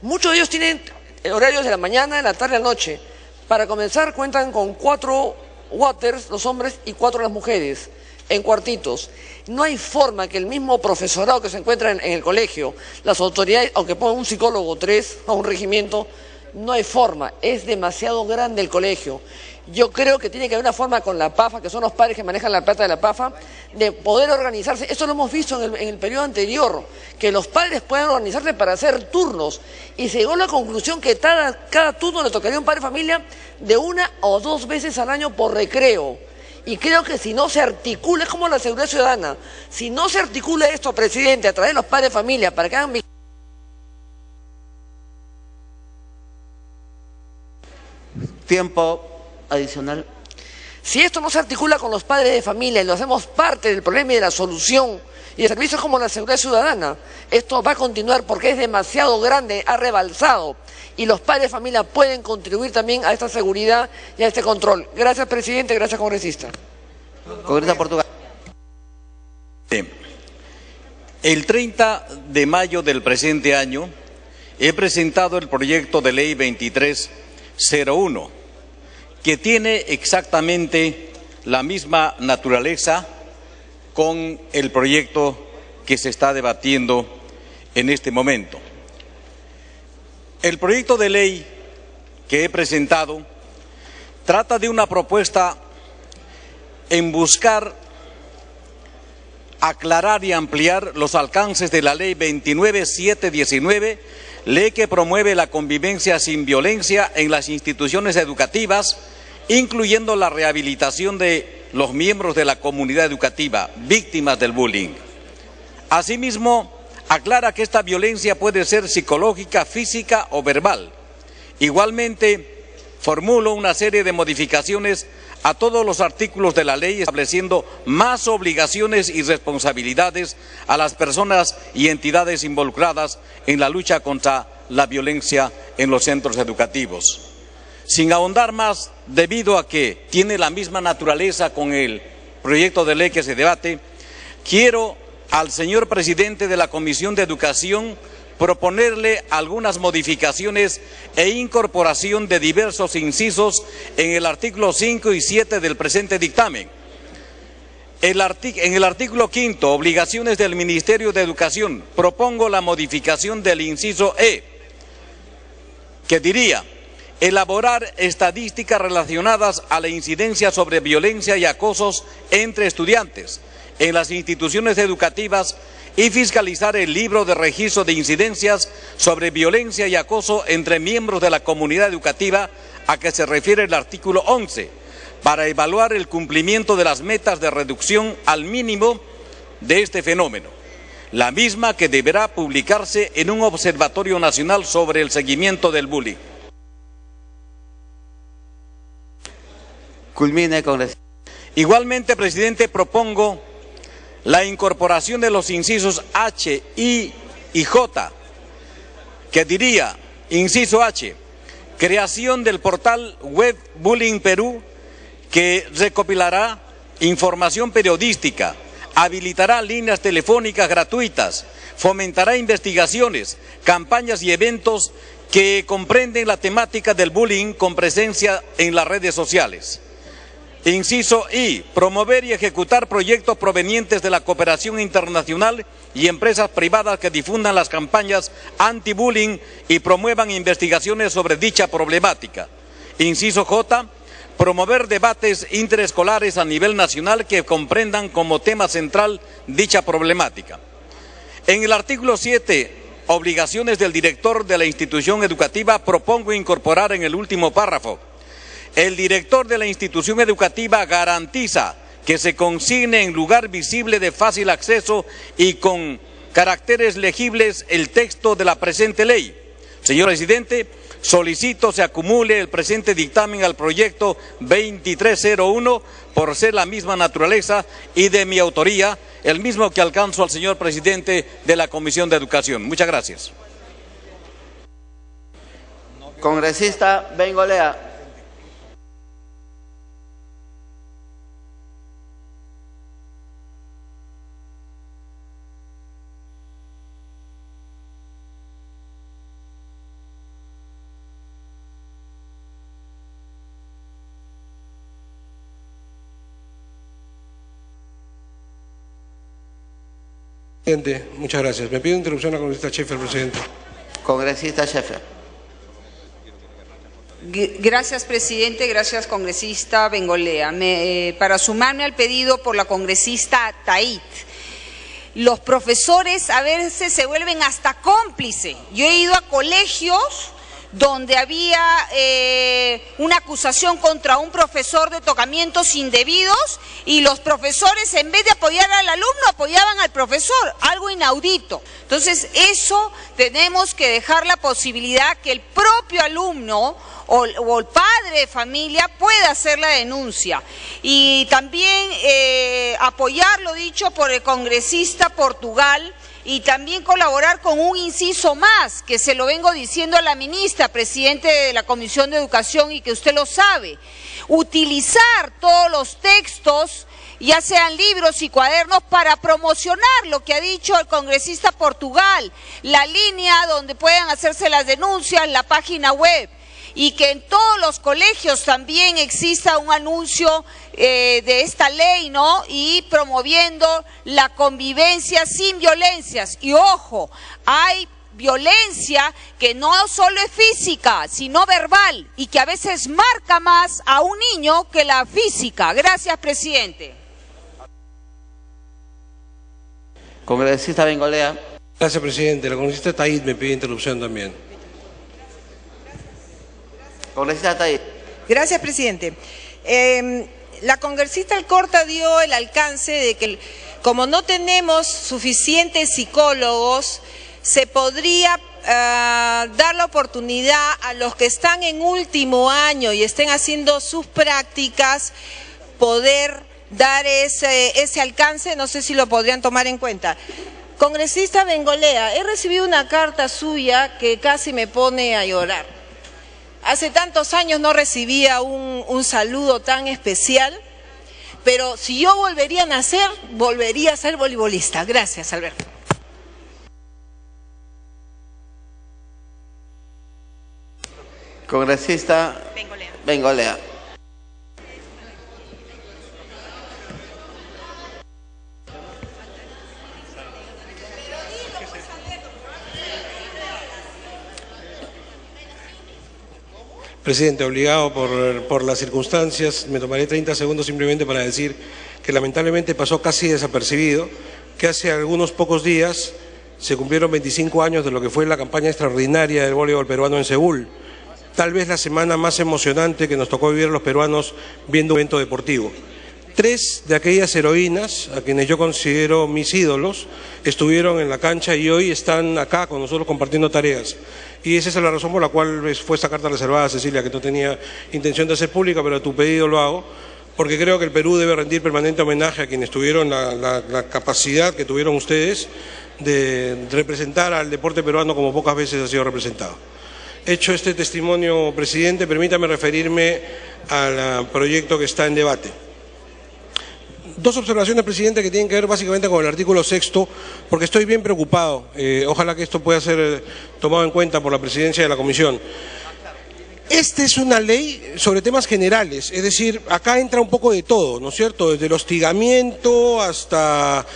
Muchos de ellos tienen horarios de la mañana, de la tarde, de la noche. Para comenzar, cuentan con 4 waters los hombres y 4 las mujeres, en cuartitos. No hay forma que el mismo profesorado que se encuentra en el colegio, las autoridades, aunque pongan un psicólogo 3 o un regimiento, no hay forma, es demasiado grande el colegio. Yo creo que tiene que haber una forma con la PAFA, que son los padres que manejan la plata de la PAFA, de poder organizarse. Esto lo hemos visto en el periodo anterior, que los padres puedan organizarse para hacer turnos. Y se llegó a la conclusión que cada turno le tocaría a un padre de familia de 1 o 2 veces al año por recreo. Y creo que si no se articula, es como la seguridad ciudadana, si no se articula esto, presidente, a través de los padres de familia, para que hagan... Tiempo adicional. Si esto no se articula con los padres de familia y lo hacemos parte del problema y de la solución y de servicios como la seguridad ciudadana, esto va a continuar porque es demasiado grande, ha rebalsado y los padres de familia pueden contribuir también a esta seguridad y a este control. Gracias, presidente, gracias, congresista. Congresista Portugal. El 30 de mayo del presente año he presentado el proyecto de ley 2301, que tiene exactamente la misma naturaleza con el proyecto que se está debatiendo en este momento. El proyecto de ley que he presentado trata de una propuesta en buscar aclarar y ampliar los alcances de la Ley 29.719, ley que promueve la convivencia sin violencia en las instituciones educativas, incluyendo la rehabilitación de los miembros de la comunidad educativa víctimas del bullying. Asimismo, aclara que esta violencia puede ser psicológica, física o verbal. Igualmente, formulo una serie de modificaciones a todos los artículos de la ley, estableciendo más obligaciones y responsabilidades a las personas y entidades involucradas en la lucha contra la violencia en los centros educativos. Sin ahondar más, debido a que tiene la misma naturaleza con el proyecto de ley que se debate, quiero al señor presidente de la Comisión de Educación proponerle algunas modificaciones e incorporación de diversos incisos en el artículo 5 y 7 del presente dictamen. En el artículo 5, obligaciones del Ministerio de Educación, propongo la modificación del inciso E, que diría: elaborar estadísticas relacionadas a la incidencia sobre violencia y acosos entre estudiantes en las instituciones educativas y fiscalizar el libro de registro de incidencias sobre violencia y acoso entre miembros de la comunidad educativa a que se refiere el artículo 11, para evaluar el cumplimiento de las metas de reducción al mínimo de este fenómeno, la misma que deberá publicarse en un observatorio nacional sobre el seguimiento del bullying. Culmine, congresista. Igualmente, presidente, propongo la incorporación de los incisos H, I y J, que diría: inciso H, creación del portal web Bullying Perú, que recopilará información periodística, habilitará líneas telefónicas gratuitas, fomentará investigaciones, campañas y eventos que comprenden la temática del bullying con presencia en las redes sociales. Inciso I, promover y ejecutar proyectos provenientes de la cooperación internacional y empresas privadas que difundan las campañas anti-bullying y promuevan investigaciones sobre dicha problemática. Inciso J, promover debates interescolares a nivel nacional que comprendan como tema central dicha problemática. En el artículo 7, obligaciones del director de la institución educativa, propongo incorporar en el último párrafo: el director de la institución educativa garantiza que se consigne en lugar visible de fácil acceso y con caracteres legibles el texto de la presente ley. Señor presidente, solicito se acumule el presente dictamen al proyecto 2301 por ser la misma naturaleza y de mi autoría, el mismo que alcanzo al señor presidente de la Comisión de Educación. Muchas gracias. Congresista Bengolea. Muchas gracias. Me pido interrupción a la congresista Schaeffer, presidente. Congresista Schaeffer. Gracias, presidente. Gracias, congresista Bengolea. Para sumarme al pedido por la congresista Tait, los profesores a veces se vuelven hasta cómplices. Yo he ido a colegios donde había una acusación contra un profesor de tocamientos indebidos y los profesores, en vez de apoyar al alumno, apoyaban al profesor, algo inaudito. Entonces, eso tenemos que dejar la posibilidad que el propio alumno o el padre de familia pueda hacer la denuncia. Y también apoyar lo dicho por el congresista Portugal, y también colaborar con un inciso más, que se lo vengo diciendo a la ministra, presidente de la Comisión de Educación, y que usted lo sabe: utilizar todos los textos, ya sean libros y cuadernos, para promocionar lo que ha dicho el congresista Portugal, la línea donde puedan hacerse las denuncias, la página web. y que en todos los colegios también exista un anuncio de esta ley, ¿no? Y promoviendo la convivencia sin violencias. Y ojo, hay violencia que no solo es física, sino verbal, y que a veces marca más a un niño que la física. Gracias, presidente. Congresista Bengolea. Gracias, presidente. La congresista Taid me pide interrupción también. Congresista Taid. Gracias, presidente. La congresista Alcorta dio el alcance de que como no tenemos suficientes psicólogos, se podría dar la oportunidad a los que están en último año y estén haciendo sus prácticas, poder dar ese alcance. No sé si lo podrían tomar en cuenta. Congresista Bengolea, he recibido una carta suya que casi me pone a llorar. Hace tantos años no recibía un saludo tan especial, pero si yo volvería a nacer, volvería a ser voleibolista. Gracias, Alberto. Congresista Bengolea. Presidente, obligado por las circunstancias, me tomaré 30 segundos simplemente para decir que lamentablemente pasó casi desapercibido, que hace algunos pocos días se cumplieron 25 años de lo que fue la campaña extraordinaria del voleibol peruano en Seúl. Tal vez la semana más emocionante que nos tocó vivir los peruanos viendo un evento deportivo. 3 de aquellas heroínas, a quienes yo considero mis ídolos, estuvieron en la cancha y hoy están acá con nosotros compartiendo tareas. Y esa es la razón por la cual fue esta carta reservada, Cecilia, que no tenía intención de hacer pública, pero a tu pedido lo hago, porque creo que el Perú debe rendir permanente homenaje a quienes tuvieron la capacidad que tuvieron ustedes de representar al deporte peruano como pocas veces ha sido representado. Hecho este testimonio, presidente, permítame referirme al proyecto que está en debate. 2 observaciones, presidente, que tienen que ver básicamente con el artículo 6º, porque estoy bien preocupado. Ojalá que esto pueda ser tomado en cuenta por la presidencia de la comisión. Esta es una ley sobre temas generales, es decir, acá entra un poco de todo, ¿no es cierto? Desde el hostigamiento hasta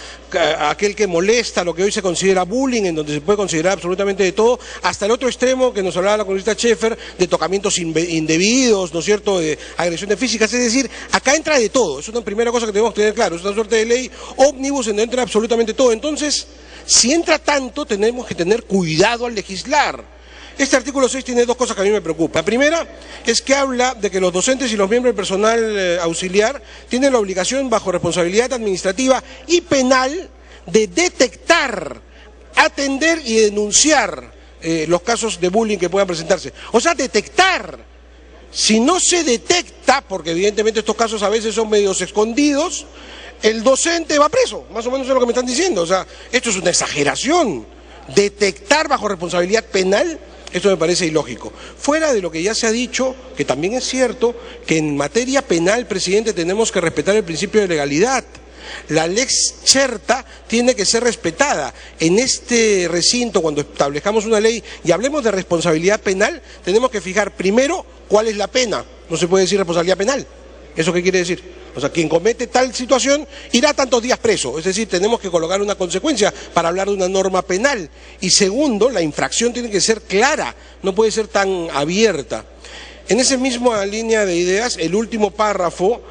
aquel que molesta, lo que hoy se considera bullying, en donde se puede considerar absolutamente de todo, hasta el otro extremo que nos hablaba la congresista Schaeffer, de tocamientos indebidos, ¿no es cierto?, de agresiones físicas, es decir, acá entra de todo, es una primera cosa que tenemos que tener claro, es una suerte de ley ómnibus en donde entra absolutamente todo. Entonces, si entra tanto, tenemos que tener cuidado al legislar. Este artículo 6 tiene 2 cosas que a mí me preocupan. La primera es que habla de que los docentes y los miembros del personal auxiliar tienen la obligación, bajo responsabilidad administrativa y penal, de detectar, atender y denunciar los casos de bullying que puedan presentarse. O sea, detectar. Si no se detecta, porque evidentemente estos casos a veces son medios escondidos, el docente va preso. Más o menos es lo que me están diciendo. O sea, esto es una exageración. Detectar bajo responsabilidad penal, esto me parece ilógico. Fuera de lo que ya se ha dicho, que también es cierto, que en materia penal, presidente, tenemos que respetar el principio de legalidad. La lex certa tiene que ser respetada. En este recinto, cuando establezcamos una ley y hablemos de responsabilidad penal, tenemos que fijar primero cuál es la pena. No se puede decir responsabilidad penal. ¿Eso qué quiere decir? O sea, quien comete tal situación irá tantos días preso. Es decir, tenemos que colocar una consecuencia para hablar de una norma penal. Y segundo, la infracción tiene que ser clara, no puede ser tan abierta. En esa misma línea de ideas, el último párrafo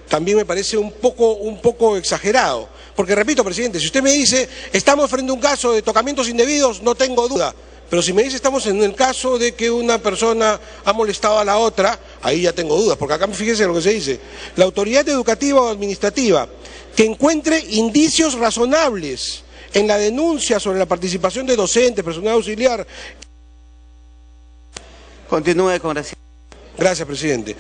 también me parece un poco exagerado. Porque repito, presidente, si usted me dice, estamos frente a un caso de tocamientos indebidos, no tengo duda. Pero si me dice, estamos en el caso de que una persona ha molestado a la otra, ahí ya tengo dudas, porque acá fíjese lo que se dice. La autoridad educativa o administrativa que encuentre indicios razonables en la denuncia sobre la participación de docentes, personal auxiliar. Continúe, congresista. Gracias, presidente.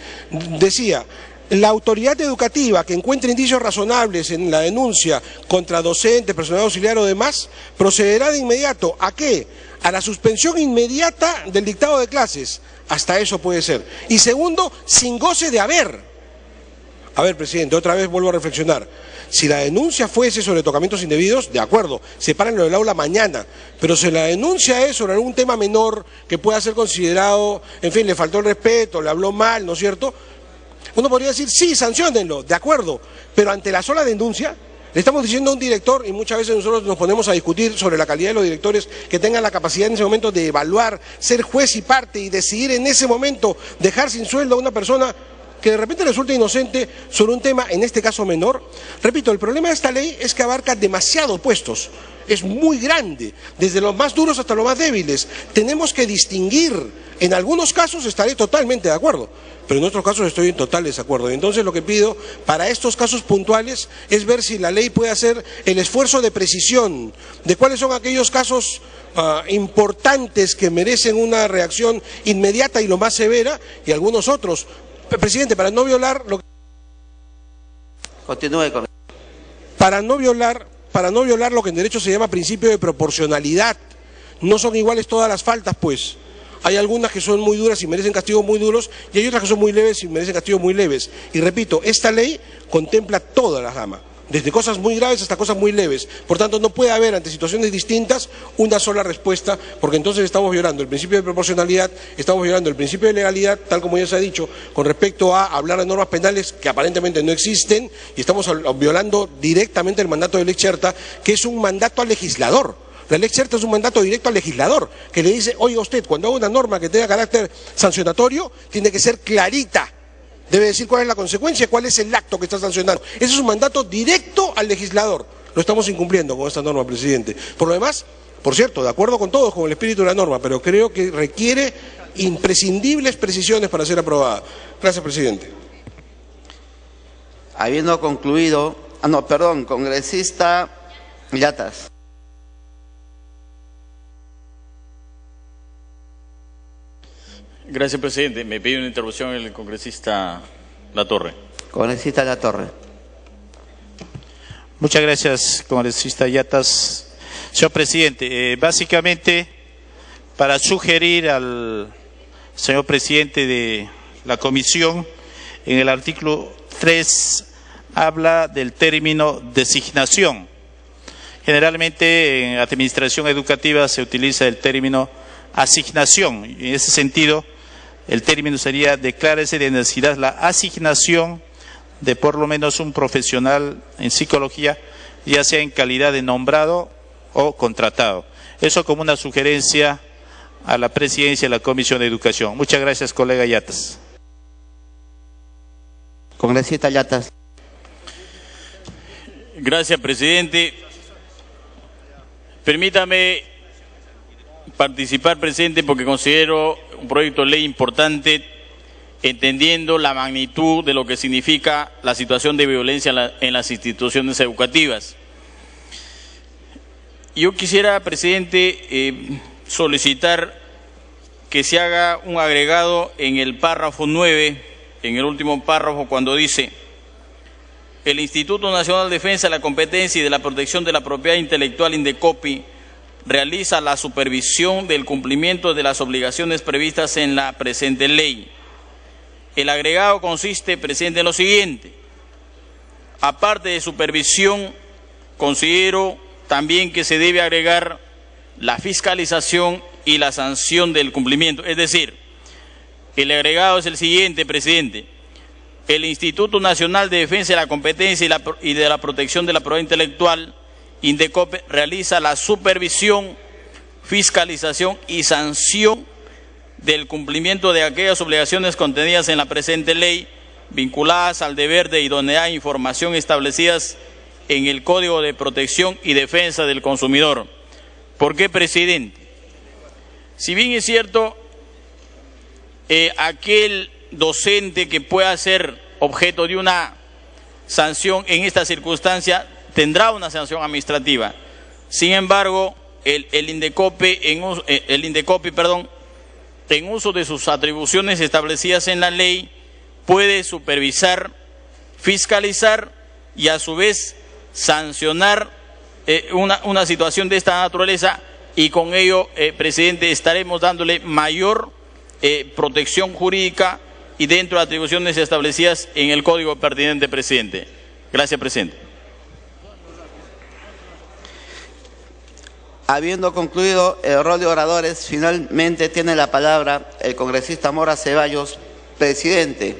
Decía, la autoridad educativa que encuentre indicios razonables en la denuncia contra docentes, personal auxiliar o demás, procederá de inmediato. ¿A qué? A la suspensión inmediata del dictado de clases. Hasta eso puede ser. Y segundo, sin goce de haber. A ver, presidente, otra vez vuelvo a reflexionar. Si la denuncia fuese sobre tocamientos indebidos, de acuerdo, sepárenlo del aula mañana, pero si la denuncia es sobre algún tema menor que pueda ser considerado, en fin, le faltó el respeto, le habló mal, ¿no es cierto?, uno podría decir, sí, sanciónenlo, de acuerdo, pero ante la sola denuncia, le estamos diciendo a un director, y muchas veces nosotros nos ponemos a discutir sobre la calidad de los directores, que tengan la capacidad en ese momento de evaluar, ser juez y parte y decidir en ese momento dejar sin sueldo a una persona que de repente resulta inocente sobre un tema, en este caso menor. Repito, el problema de esta ley es que abarca demasiados puestos, es muy grande, desde los más duros hasta los más débiles. Tenemos que distinguir, en algunos casos estaré totalmente de acuerdo, pero en otros casos estoy en total desacuerdo. Entonces lo que pido para estos casos puntuales es ver si la ley puede hacer el esfuerzo de precisión de cuáles son aquellos casos importantes que merecen una reacción inmediata y lo más severa, y algunos otros. Presidente, para no violar lo que... Continúe con... Para no violar lo que en derecho se llama principio de proporcionalidad. No son iguales todas las faltas, pues. Hay algunas que son muy duras y merecen castigos muy duros, y hay otras que son muy leves y merecen castigos muy leves. Y repito, esta ley contempla toda la gama, desde cosas muy graves hasta cosas muy leves. Por tanto, no puede haber ante situaciones distintas una sola respuesta, porque entonces estamos violando el principio de proporcionalidad, estamos violando el principio de legalidad, tal como ya se ha dicho, con respecto a hablar de normas penales que aparentemente no existen, y estamos violando directamente el mandato de Lex Cherta, que es un mandato al legislador. La Lex Cherta es un mandato directo al legislador, que le dice, oiga usted, cuando haga una norma que tenga carácter sancionatorio, tiene que ser clarita. Debe decir cuál es la consecuencia, cuál es el acto que está sancionando. Ese es un mandato directo al legislador. Lo estamos incumpliendo con esta norma, presidente. Por lo demás, por cierto, de acuerdo con todos, con el espíritu de la norma, pero creo que requiere imprescindibles precisiones para ser aprobada. Gracias, presidente. Habiendo concluido... congresista Yatas. Gracias, presidente. Me pide una intervención el congresista Latorre. Congresista Latorre. Muchas gracias, congresista Yatas. Señor presidente, básicamente para sugerir al señor presidente de la comisión, en el artículo 3 habla del término designación. Generalmente en administración educativa se utiliza el término asignación, y en ese sentido el término sería: declárese de necesidad la asignación de por lo menos un profesional en psicología, ya sea en calidad de nombrado o contratado. Eso como una sugerencia a la presidencia de la Comisión de Educación. Muchas gracias, colega Yatas. Congresista Yatas. Gracias, presidente. Permítame participar, presidente, porque considero un proyecto de ley importante, entendiendo la magnitud de lo que significa la situación de violencia en las instituciones educativas. Yo quisiera, presidente, solicitar que se haga un agregado en el párrafo 9, en el último párrafo, cuando dice: el Instituto Nacional de Defensa de la Competencia y de la Protección de la Propiedad Intelectual, INDECOPI, realiza la supervisión del cumplimiento de las obligaciones previstas en la presente ley. El agregado consiste, presidente, en lo siguiente: aparte de supervisión, considero también que se debe agregar la fiscalización y la sanción del cumplimiento. Es decir, el agregado es el siguiente, presidente: el Instituto Nacional de Defensa de la Competencia y de la Protección de la Propiedad Intelectual, INDECOPI, realiza la supervisión, fiscalización y sanción del cumplimiento de aquellas obligaciones contenidas en la presente ley, vinculadas al deber de idoneidad e información establecidas en el Código de Protección y Defensa del Consumidor. ¿Por qué, presidente? Si bien es cierto, aquel docente que pueda ser objeto de una sanción en esta circunstancia tendrá una sanción administrativa. Sin embargo, el INDECOPI, en uso de sus atribuciones establecidas en la ley, puede supervisar, fiscalizar y a su vez sancionar una situación de esta naturaleza, y con ello, presidente, estaremos dándole mayor protección jurídica y dentro de atribuciones establecidas en el código pertinente, presidente. Gracias, presidente. Habiendo concluido el rol de oradores, finalmente tiene la palabra el congresista Mora Ceballos, presidente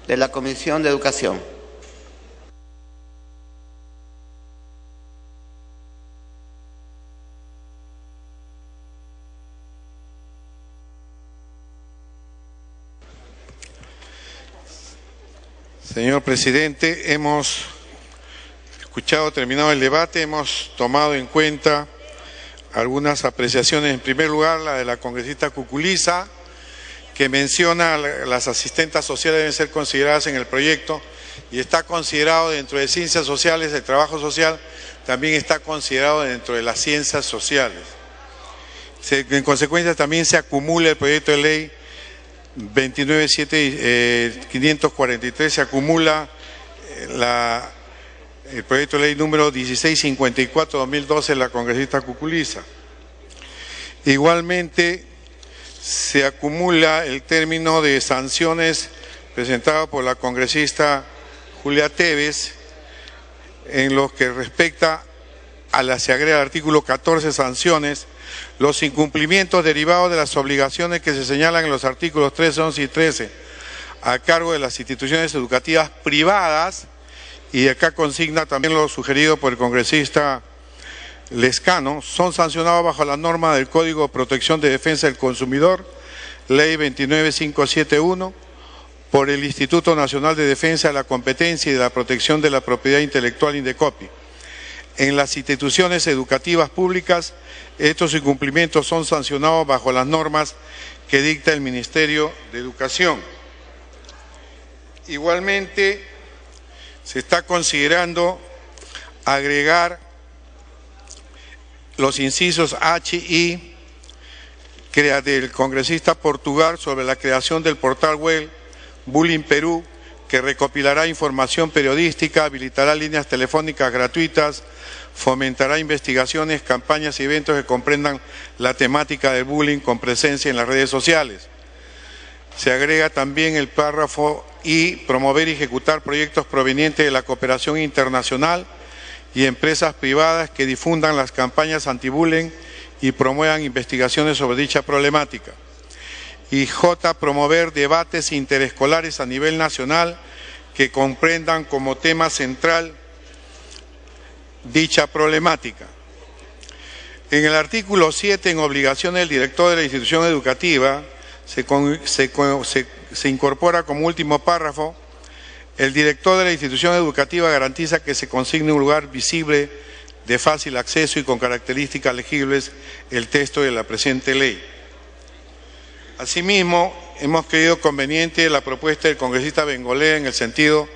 de la Comisión de Educación. Señor presidente, hemos escuchado, terminado el debate, hemos tomado en cuenta algunas apreciaciones. En primer lugar, la de la congresista Cuculiza, que menciona las asistentes sociales deben ser consideradas en el proyecto y está considerado dentro de ciencias sociales, el trabajo social también está considerado dentro de las ciencias sociales. En consecuencia también se acumula el proyecto de ley 29.543, se acumula el proyecto de ley número 1654-2012 de la congresista Cuculiza. Igualmente se acumula el término de sanciones presentado por la congresista Julia Tevez, en lo que respecta se agrega el artículo 14, sanciones, los incumplimientos derivados de las obligaciones que se señalan en los artículos 13, 11 y 13 a cargo de las instituciones educativas privadas, y acá consigna también lo sugerido por el congresista Lescano, son sancionados bajo la norma del Código de Protección de Defensa del Consumidor, Ley 29571, por el Instituto Nacional de Defensa de la Competencia y de la Protección de la Propiedad Intelectual, INDECOPI. En las instituciones educativas públicas, estos incumplimientos son sancionados bajo las normas que dicta el Ministerio de Educación. Igualmente, se está considerando agregar los incisos H y I del congresista Portugal sobre la creación del portal web Bullying Perú, que recopilará información periodística, habilitará líneas telefónicas gratuitas, fomentará investigaciones, campañas y eventos que comprendan la temática del bullying con presencia en las redes sociales. Se agrega también el párrafo I, promover y ejecutar proyectos provenientes de la cooperación internacional y empresas privadas que difundan las campañas anti-bullying y promuevan investigaciones sobre dicha problemática. Y J, promover debates interescolares a nivel nacional que comprendan como tema central dicha problemática. En el artículo 7, en obligaciones del director de la institución educativa, se incorpora como último párrafo: el director de la institución educativa garantiza que se consigne un lugar visible, de fácil acceso y con características legibles el texto de la presente ley. Asimismo, hemos creído conveniente la propuesta del congresista Bengolea en el sentido